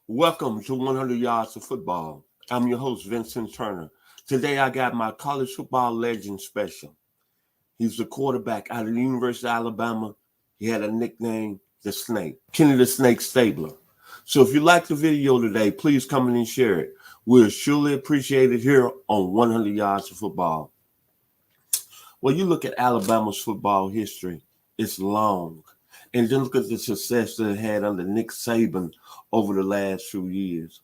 Welcome to 100 Yards of Football. I'm your host, Vincent Turner. Today I got my college football legend special. He's the quarterback out of the University of Alabama. He had a nickname, the Snake, Kenny the Snake Stabler. So if you like the video today, please come in and share it. We'll surely appreciate it here on 100 Yards of Football. Well, you look at Alabama's football history, it's long. And then look at the success that it had under Nick Saban over the last few years.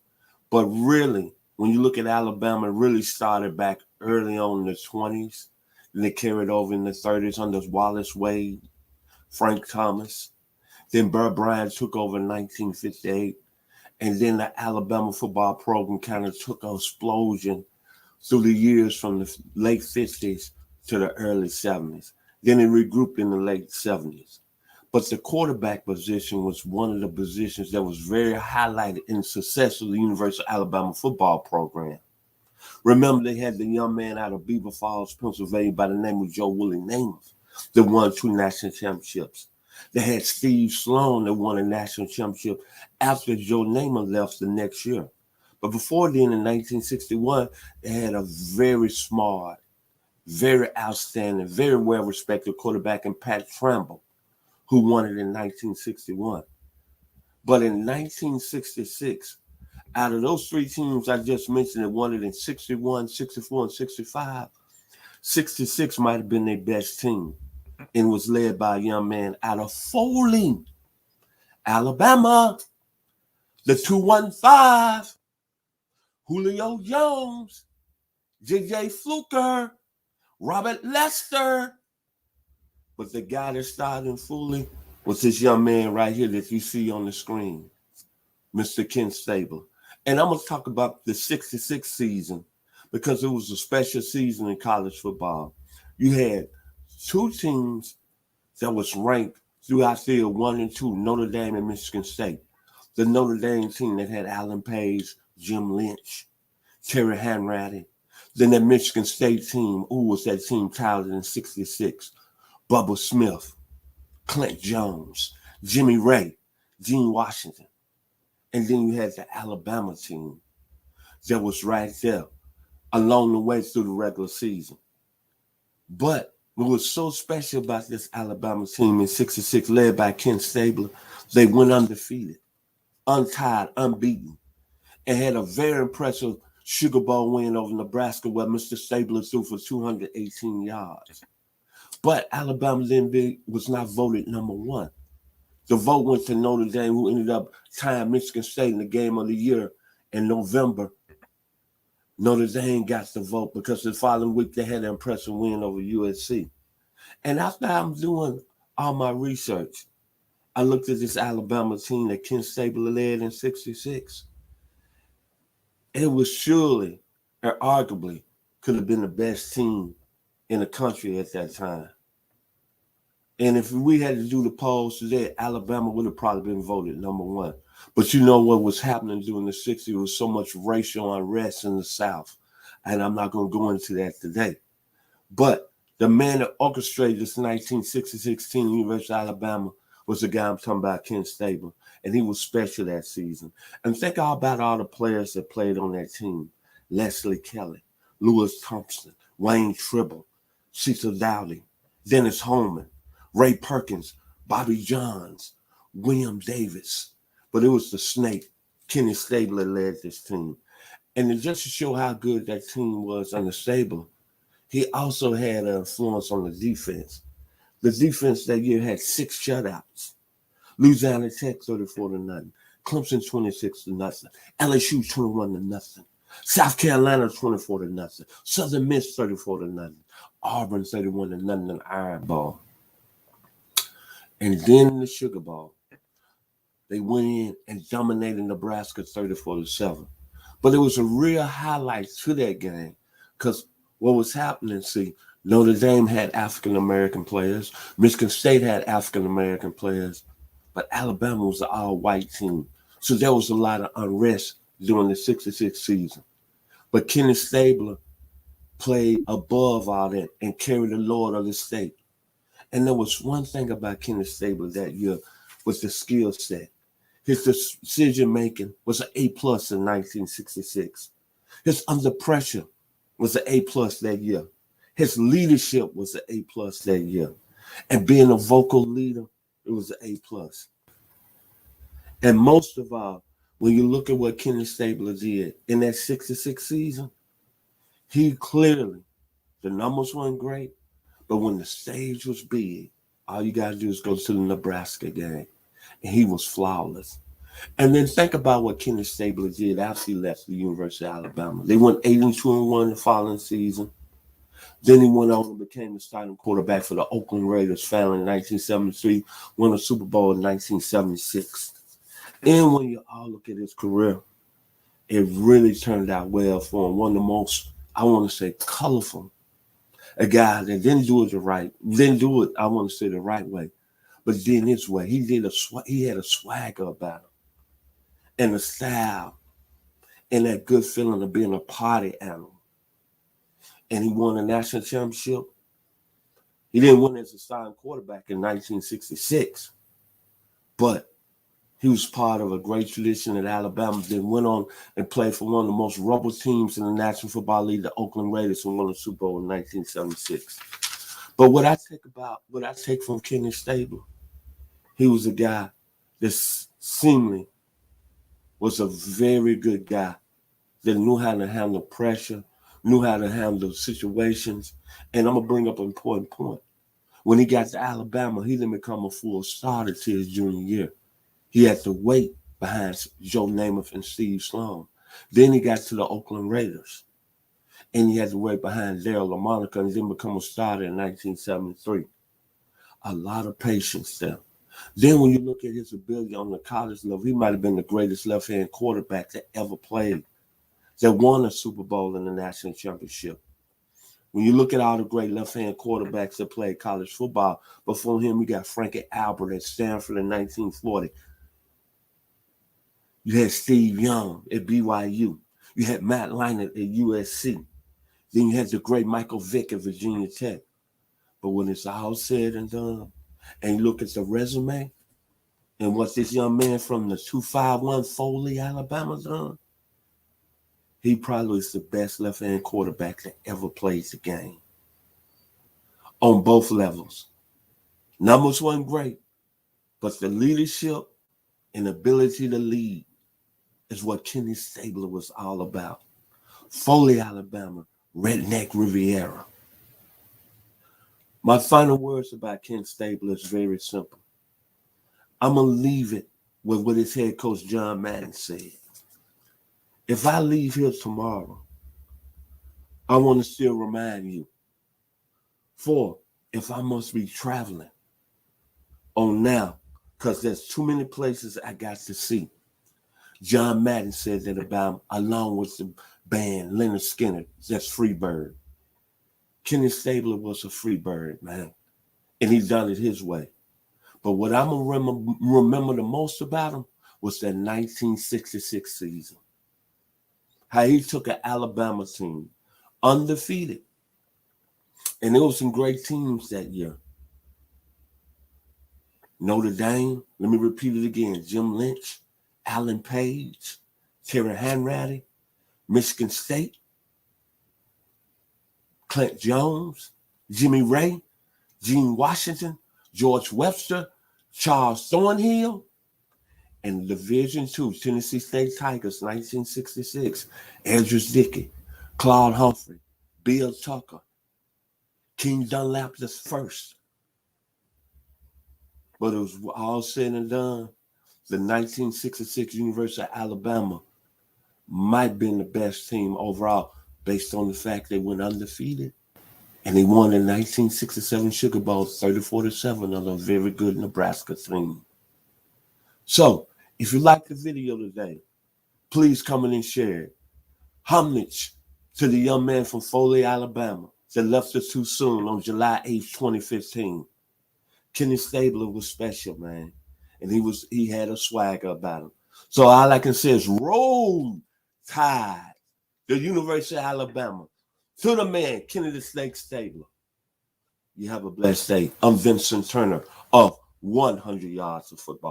But really, when you look at Alabama, it really started back early on in the 20s. Then it carried over in the 30s under Wallace Wade, Frank Thomas. Then Burr Bryant took over in 1958. And then the Alabama football program kind of took an explosion through the years from the late 50s to the early 70s. Then it regrouped in the late 70s. But the quarterback position was one of the positions that was very highlighted in the success of the University of Alabama football program. Remember, they had the young man out of Beaver Falls, Pennsylvania by the name of Joe Willie Namath that won 2 national championships. They had Steve Sloan that won a national championship after Joe Namath left the next year. But before then, in 1961, they had a very smart, very outstanding, very well-respected quarterback in Pat Tramble, who won it in 1961. But in 1966, out of those 3 teams I just mentioned that won it in 61, 64, and 65, 66 might have been their best team and was led by a young man out of Foley, Alabama, the 215, Julio Jones, J.J. Fluker, Robert Lester. But the guy that started in Foley was this young man right here that you see on the screen, Mr. Ken Stabler. And I'm going to talk about the 66 season because it was a special season in college football. You had 2 teams that was ranked throughout the year 1 and 2, Notre Dame and Michigan State. The Notre Dame team that had Alan Page, Jim Lynch, Terry Hanratty. Then the Michigan State team, who was that team titled in 66? Bubba Smith, Clint Jones, Jimmy Ray, Gene Washington. And then you had the Alabama team that was right there along the way through the regular season. But what was so special about this Alabama team in 66, led by Ken Stabler, they went undefeated, untied, unbeaten, and had a very impressive Sugar Bowl win over Nebraska where Mr. Stabler threw for 218 yards. But Alabama then was not voted number 1. The vote went to Notre Dame, who ended up tying Michigan State in the game of the year in November. Notre Dame got the vote because the following week they had an impressive win over USC. And after I'm doing all my research, I looked at this Alabama team that Ken Stabler led in 66. It was surely, or arguably, could have been the best team in the country at that time. And if we had to do the polls today, Alabama would have probably been voted number 1. But you know what was happening during the 60s? There was so much racial unrest in the South. And I'm not going to go into that today. But the man that orchestrated this 1966 team, University of Alabama, was the guy I'm talking about, Ken Stabler. And he was special that season. And think about all the players that played on that team. Leslie Kelly, Lewis Thompson, Wayne Tribble, Cecil Dowdy, Dennis Holman, Ray Perkins, Bobby Johns, William Davis. But it was the Snake, Kenny Stabler, led this team. And just to show how good that team was under Stabler, he also had an influence on the defense. The defense that year had 6 shutouts. Louisiana Tech 34-0, Clemson 26-0, LSU 21-0, South Carolina 24-0, Southern Miss 34-0, Auburn 31-0, and Iron Bowl. And then in the Sugar Bowl, they went in and dominated Nebraska 34-7. But it was a real highlight to that game because what was happening, see, Notre Dame had African-American players, Michigan State had African-American players, but Alabama was an all-white team. So there was a lot of unrest during the 66 season. But Kenny Stabler played above all that and carried the load of the state. And there was one thing about Kenny Stabler that year was the skill set. His decision making was an A plus in 1966. His under pressure was an A plus that year. His leadership was an A plus that year. And being a vocal leader, it was an A plus. And most of all, when you look at what Kenny Stabler did in that 66 season, he clearly, the numbers weren't great, but when the stage was big, all you got to do is go to the Nebraska game. And he was flawless. And then think about what Kenny Stabler did after he left the University of Alabama. They went 8-2-1 the following season. Then he went on and became the starting quarterback for the Oakland Raiders, failing in 1973, won a Super Bowl in 1976. And when you all look at his career, it really turned out well for him. One of the most, I want to say, colorful. A guy that didn't do it the right way, but did his way. He had a swagger about him, and a style, and that good feeling of being a party animal. And he won a national championship. He didn't win as a starting quarterback in 1966, but he was part of a great tradition at Alabama. Then went on and played for one of the most rebel teams in the National Football League, the Oakland Raiders, and won the Super Bowl in 1976. But what I take from Kenny Stabler, he was a guy that seemingly was a very good guy that knew how to handle pressure, knew how to handle situations. And I'm going to bring up an important point. When he got to Alabama, he didn't become a full starter till his junior year. He had to wait behind Joe Namath and Steve Sloan. Then he got to the Oakland Raiders, and he had to wait behind Darryl LaMonica, and then become a starter in 1973. A lot of patience there. Then when you look at his ability on the college level, he might have been the greatest left-hand quarterback that ever played, that won a Super Bowl and a national championship. When you look at all the great left-hand quarterbacks that played college football, before him, you got Frankie Albert at Stanford in 1940. You had Steve Young at BYU. You had Matt Leinart at USC. Then you had the great Michael Vick at Virginia Tech. But when it's all said and done, and you look at the resume and what this young man from the 251 Foley, Alabama done, he probably is the best left-hand quarterback that ever played the game on both levels. Numbers weren't great, but the leadership and ability to lead is what Kenny Stabler was all about. Foley, Alabama, Redneck Riviera. My final words about Ken Stabler is very simple. I'm going to leave it with what his head coach John Madden said. If I leave here tomorrow, I want to still remind you, for if I must be traveling on now, because there's too many places I got to see. John Madden said that about, along with the band Leonard Skinner, that's Freebird. Kenny Stabler was a Freebird, man, and he done it his way. But what I'm going to remember the most about him was that 1966 season. How he took an Alabama team, undefeated. And there were some great teams that year. Notre Dame, let me repeat it again, Jim Lynch, Alan Page, Terry Hanratty, Michigan State, Clint Jones, Jimmy Ray, Gene Washington, George Webster, Charles Thornhill, and Division II, Tennessee State Tigers, 1966, Andrews Dickey, Claude Humphrey, Bill Tucker, King Dunlap the first. But it was all said and done, the 1966 University of Alabama might have been the best team overall based on the fact they went undefeated. And they won the 1967 Sugar Bowl 34-7 on a very good Nebraska team. So, if you liked the video today, please comment and share it. Homage to the young man from Foley, Alabama that left us too soon on July 8th, 2015. Kenny Stabler was special, man. And he had a swagger about him. So all I can say is roll tide. The University of Alabama. To the man, Kenny the Snake Stabler. You have a blessed day. I'm Vincent Turner of 100 Yards of Football.